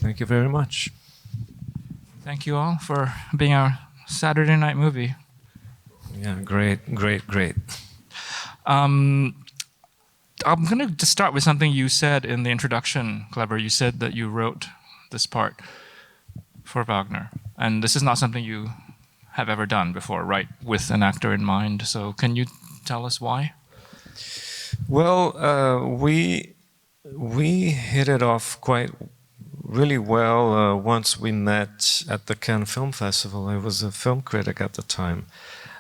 Thank you very much. Thank you all for being our Saturday night movie. Yeah, great, great, great. I'm going to start with something you said in the introduction, Kleber. You said that you wrote this part for Wagner. And this is not something you have ever done before, right? With an actor in mind. So can you tell us why? Well, we hit it off quite really well once we met at the Cannes Film Festival. I was a film critic at the time.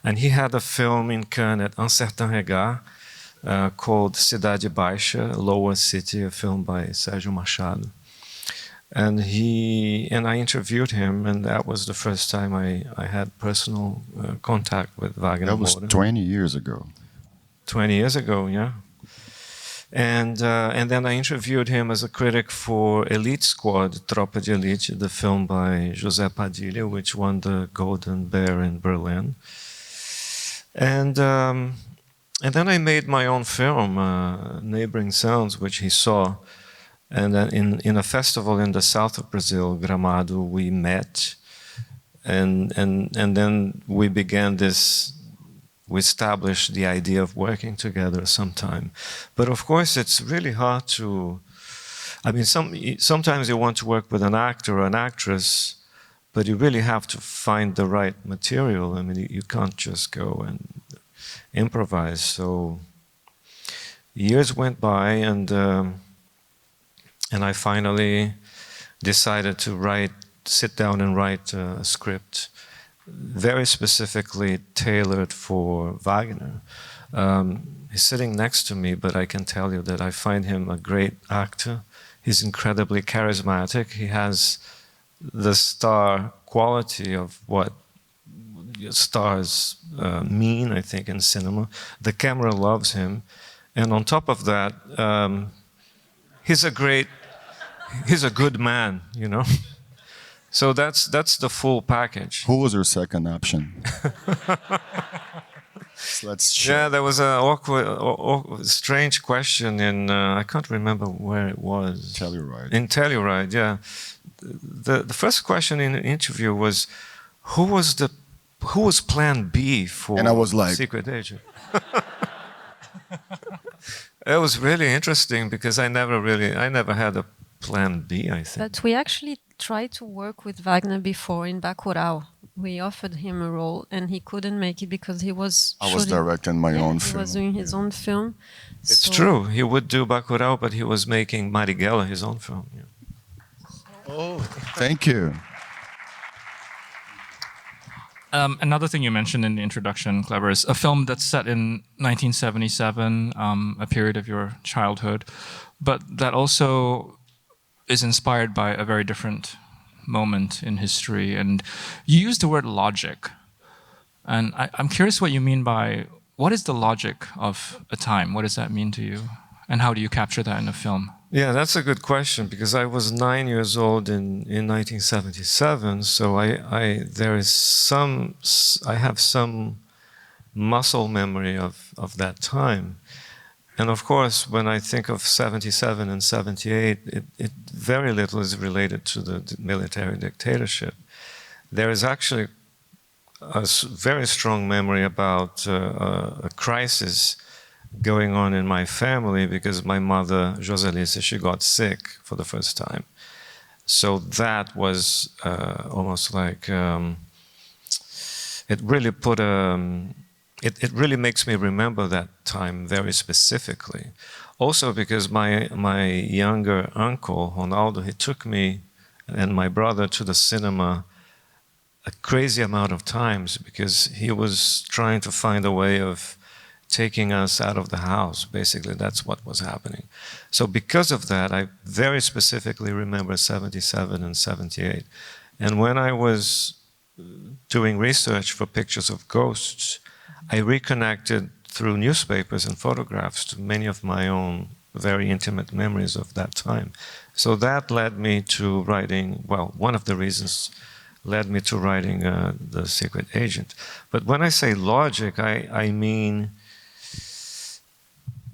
And he had a film in Cannes at Un Certain Regard called Cidade Baixa, Lower City, a film by Sérgio Machado. And I interviewed him, and that was the first time I had personal contact with Wagner Moura. That was 20 years ago. 20 years ago, yeah. And then I interviewed him as a critic for Elite Squad, Tropa de Elite, the film by José Padilha, which won the Golden Bear in Berlin. And then I made my own film, Neighboring Sounds, which he saw. And then in a festival in the south of Brazil, Gramado, we met. And then we began this. We established the idea of working together sometime. But of course, it's really hard to, I mean, sometimes you want to work with an actor or an actress, but you really have to find the right material. I mean, you can't just go and improvise. So years went by, and I finally decided to sit down and write a script very specifically tailored for Wagner. He's sitting next to me, but I can tell you that I find him a great actor. He's incredibly charismatic. He has the star quality of what stars mean, I think, in cinema. The camera loves him. And on top of that, he's a good man, you know? So that's the full package. Who was your second option? Let's check. Yeah, there was an awkward, strange question in, I can't remember where it was. Telluride. In Telluride, yeah. The first question in the interview was, who was plan B for and I was like, Secret Agent? It was really interesting because I never had a plan B, I think. But we actually tried to work with Wagner before in Bacurau. We offered him a role and he couldn't make it because he was I was directing my own film. He was doing his own film. It's true. He would do Bacurau, but he was making Marighella, his own film. Yeah. Oh, thank you. Another thing you mentioned in the introduction, Kleber, is a film that's set in 1977, a period of your childhood, but that also is inspired by a very different moment in history. And you use the word logic. And I'm curious what you mean by, what is the logic of a time? What does that mean to you? And how do you capture that in a film? Yeah, that's a good question, because I was 9 years old in 1977, so I have some muscle memory of that time. And of course, when I think of 77 and 78, it very little is related to the military dictatorship. There is actually a very strong memory about a crisis going on in my family because my mother, Joselice, she got sick for the first time. So that was almost like, it really put it really makes me remember that time very specifically. Also because my younger uncle, Ronaldo, he took me and my brother to the cinema a crazy amount of times because he was trying to find a way of taking us out of the house. Basically, that's what was happening. So because of that, I very specifically remember 77 and 78. And when I was doing research for Pictures of Ghosts, I reconnected through newspapers and photographs to many of my own very intimate memories of that time. So that led me to writing, well, one of the reasons led me to writing The Secret Agent. But when I say logic, I mean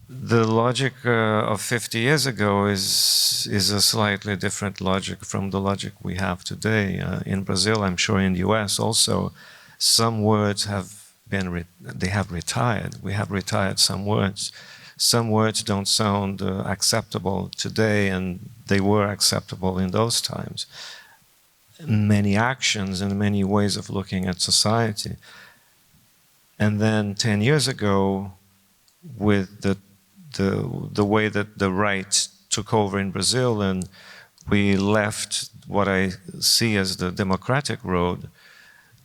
the logic of 50 years ago is a slightly different logic from the logic we have today. In Brazil, I'm sure in the US also, some words have been, they have retired. We have retired some words. Some words don't sound acceptable today, and they were acceptable in those times. Many actions and many ways of looking at society. And then 10 years ago, with the way that the right took over in Brazil, and we left what I see as the democratic road,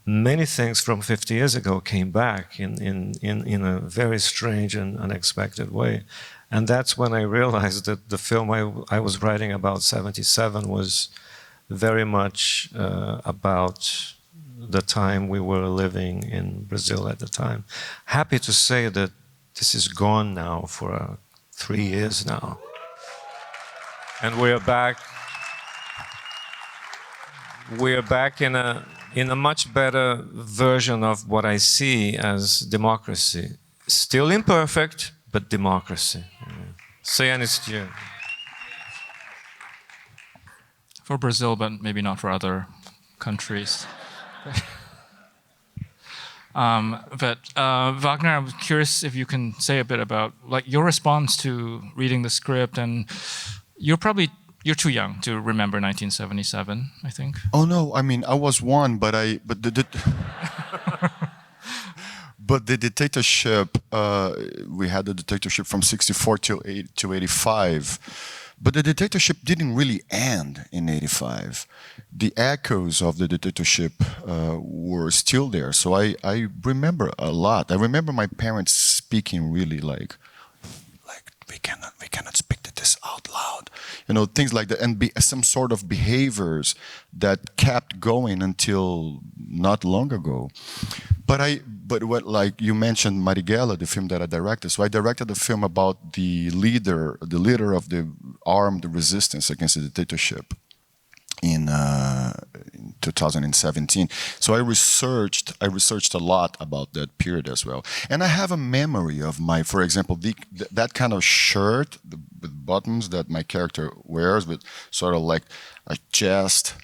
many things from 50 years ago came back in a very strange and unexpected way. And that's when I realized that the film I was writing about, 77, was very much about the time we were living in Brazil at the time. Happy to say that this is gone now for 3 years now. And we are back in a much better version of what I see as democracy. Still imperfect, but democracy. Say anistia. For Brazil, but maybe not for other countries. Wagner, I'm curious if you can say a bit about like your response to reading the script, and you're too young to remember 1977, I think. Oh no, I mean I was one, but but the dictatorship, we had the dictatorship from 64 to 85. But the dictatorship didn't really end in 85. The echoes of the dictatorship were still there. So I remember a lot. I remember my parents speaking really like we cannot speak this out loud. You know, things like that, and some sort of behaviors that kept going until not long ago. But what, like you mentioned Marighella, the film that I directed. So I directed a film about the leader of the armed resistance against the dictatorship in 2017. So I researched a lot about that period as well. And I have a memory of for example, that kind of shirt with buttons that my character wears, with sort of like a chest.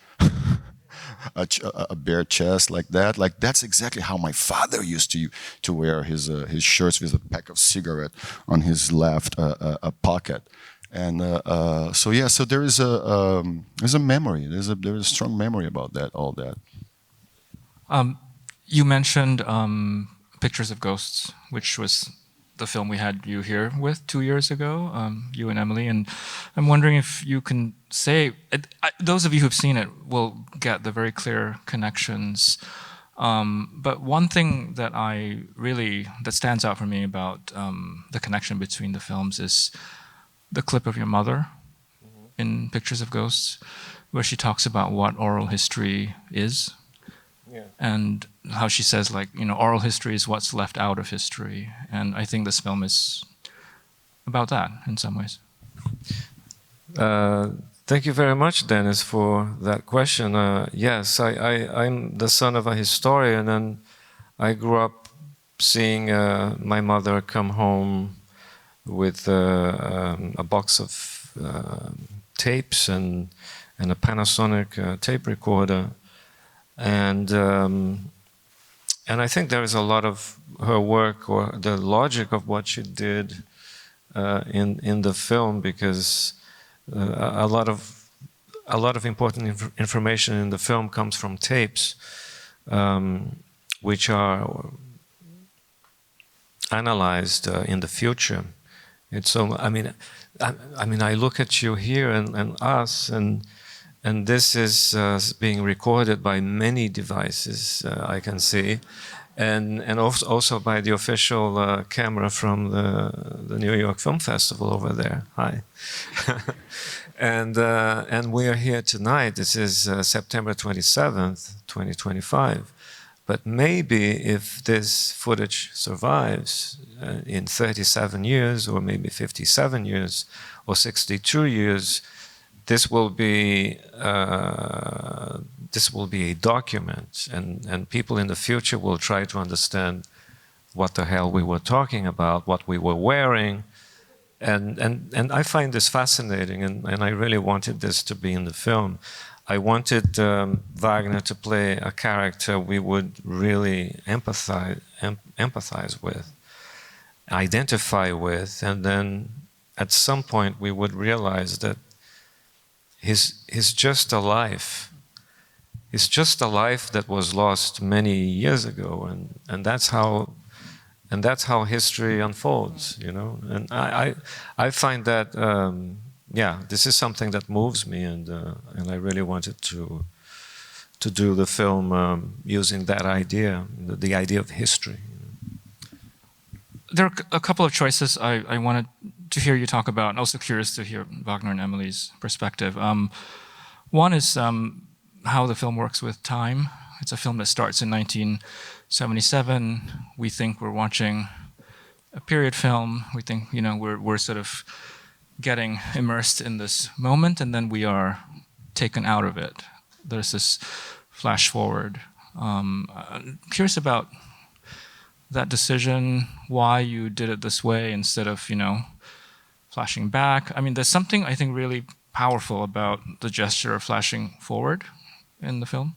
A bare chest like that. Like that's exactly how my father used to wear his shirts, with a pack of cigarette on his left pocket. And so yeah, so there's a memory. There's a strong memory about that. All that. You mentioned Pictures of Ghosts, which was the film we had you here with 2 years ago, you and Emilie, and I'm wondering if you can say, those of you who've seen it will get the very clear connections, but one thing that that stands out for me about the connection between the films is the clip of your mother in Pictures of Ghosts, where she talks about what oral history is. Yeah. And how she says, like, you know, oral history is what's left out of history. And I think this film is about that in some ways. Thank you very much, Dennis, for that question. Yes, I'm the son of a historian, and I grew up seeing my mother come home with a box of tapes and a Panasonic tape recorder. And I think there is a lot of her work, or the logic of what she did in the film, because a lot of important information in the film comes from tapes, which are analyzed in the future. It's so. I mean, I look at you here and us and this is being recorded by many devices, I can see, and also by the official camera from the New York Film Festival over there. Hi. And we are here tonight. This is September 27th, 2025. But maybe if this footage survives in 37 years, or maybe 57 years, or 62 years, this will be a document, and people in the future will try to understand what the hell we were talking about, what we were wearing, And I find this fascinating, and I really wanted this to be in the film. I wanted Wagner to play a character we would really empathize with, identify with, and then at some point we would realize that he's just a life. It's just a life that was lost many years ago, and that's how history unfolds, you know. And I find that this is something that moves me, and I really wanted to do the film using that idea, the idea of history. There are a couple of choices I wanted to hear you talk about, and also curious to hear Wagner and Emilie's perspective. One is how the film works with time. It's a film that starts in 1977. We think we're watching a period film. We think, you know, we're sort of getting immersed in this moment, and then we are taken out of it. There's this flash forward. I'm curious about that decision, why you did it this way instead of, you know, flashing back. I mean, there's something I think really powerful about the gesture of flashing forward in the film.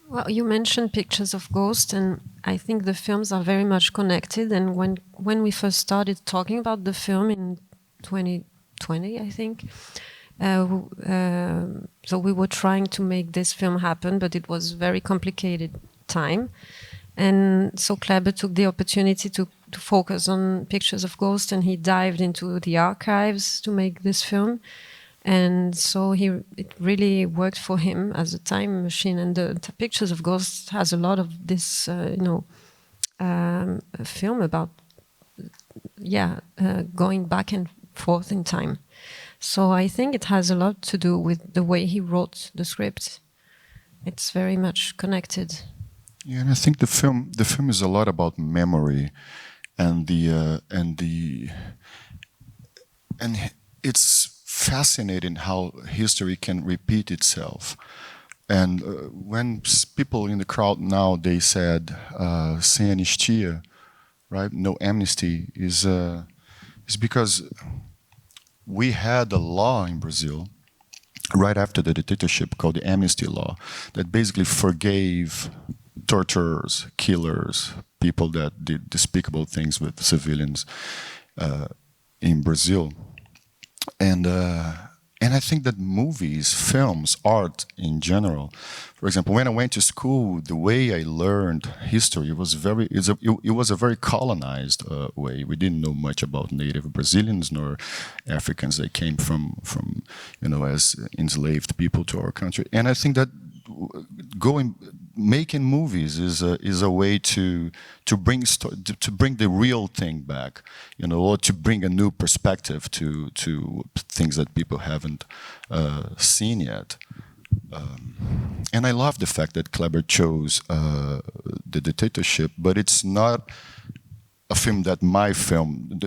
Well, you mentioned Pictures of Ghosts, and I think the films are very much connected. And when we first started talking about the film in 2020, I think, so we were trying to make this film happen, but it was very complicated time. And so Kleber took the opportunity to focus on Pictures of Ghosts, and he dived into the archives to make this film. And so it really worked for him as a time machine. And the Pictures of Ghosts has a lot of this, a film about, going back and forth in time. So I think it has a lot to do with the way he wrote the script. It's very much connected. Yeah, and I think the film is a lot about memory, and it's fascinating how history can repeat itself. And when people in the crowd now, they said sem anistia, right? No amnesty is because we had a law in Brazil right after the dictatorship called the amnesty law that basically forgave torturers, killers, people that did despicable things with civilians in Brazil. And I think that movies, films, art in general, for example, when I went to school, the way I learned history was it was a very colonized way. We didn't know much about native Brazilians nor Africans that came from as enslaved people to our country. And I think that making movies is a way to bring the real thing back, or to bring a new perspective to things that people haven't seen yet. And I love the fact that Kleber chose the dictatorship, but it's not a film that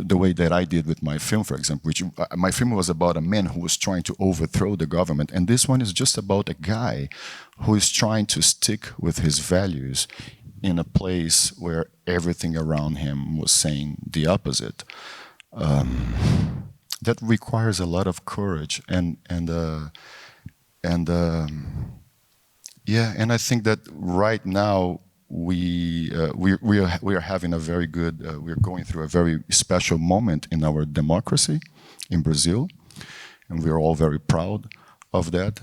the way that I did with my film, for example, which my film was about a man who was trying to overthrow the government, and this one is just about a guy who is trying to stick with his values in a place where everything around him was saying the opposite. That requires a lot of courage, and I think that right now we are having a very good. We're going through a very special moment in our democracy in Brazil, and we are all very proud of that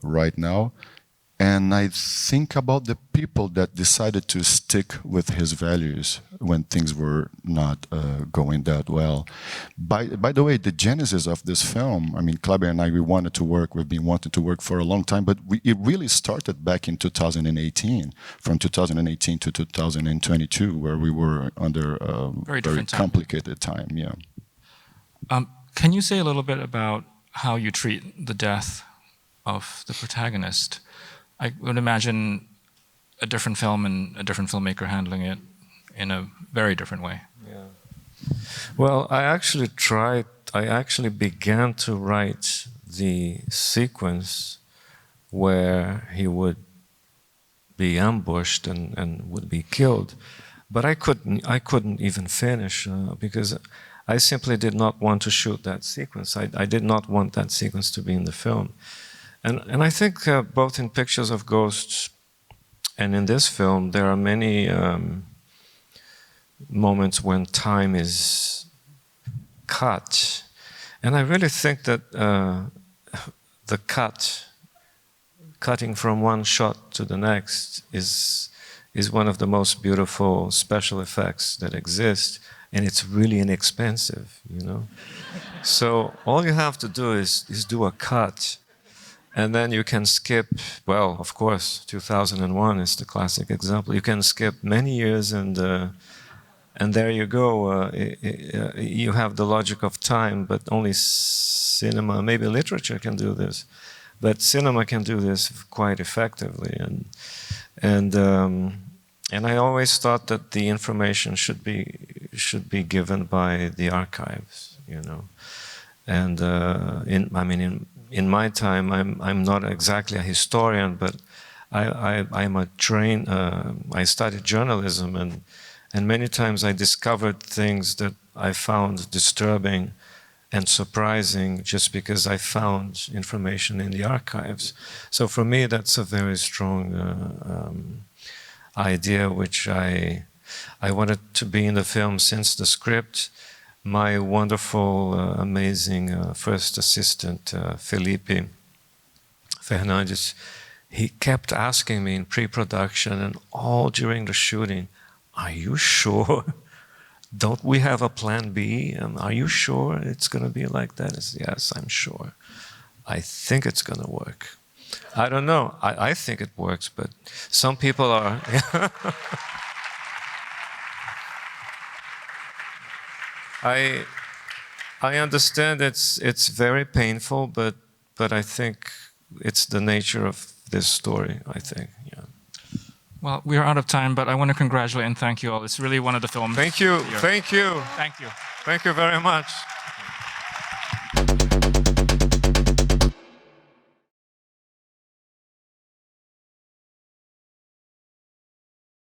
right now. And I think about the people that decided to stick with his values when things were not going that well. By the way, the genesis of this film, I mean, Kleber and I, we've been wanting to work for a long time, but it really started back in 2018, from 2018 to 2022, where we were under a very complicated time. Yeah. Can you say a little bit about how you treat the death of the protagonist? I would imagine a different film and a different filmmaker handling it in a very different way. Yeah. Well, I actually began to write the sequence where he would be ambushed and would be killed, but I couldn't even finish because I simply did not want to shoot that sequence. I did not want that sequence to be in the film. And I think both in Pictures of Ghosts and in this film, there are many moments when time is cut. And I really think that the cutting from one shot to the next is one of the most beautiful special effects that exist, and it's really inexpensive, you know. So all you have to do is do a cut, and then you can skip, well, of course, 2001 is the classic example. You can skip many years, and there you go. You have the logic of time, but only cinema, maybe literature can do this, but cinema can do this quite effectively. And I always thought that the information should be given by the archives, you know. And in my time, I'm not exactly a historian, but I'm a trained. I studied journalism, and many times I discovered things that I found disturbing and surprising just because I found information in the archives. So for me, that's a very strong idea, which I wanted to be in the film since the script. My wonderful, amazing first assistant, Felipe Fernandes, he kept asking me in pre-production and all during the shooting, "Are you sure? Don't we have a plan B? Are you sure it's going to be like that?" I said, "Yes, I'm sure. I think it's going to work." I don't know. I think it works, but some people are. I understand it's very painful, but I think it's the nature of this story, I think, yeah. Well, we are out of time, but I want to congratulate and thank you all. It's really one of the films. Thank you. Here. Thank you. Thank you. Thank you very much.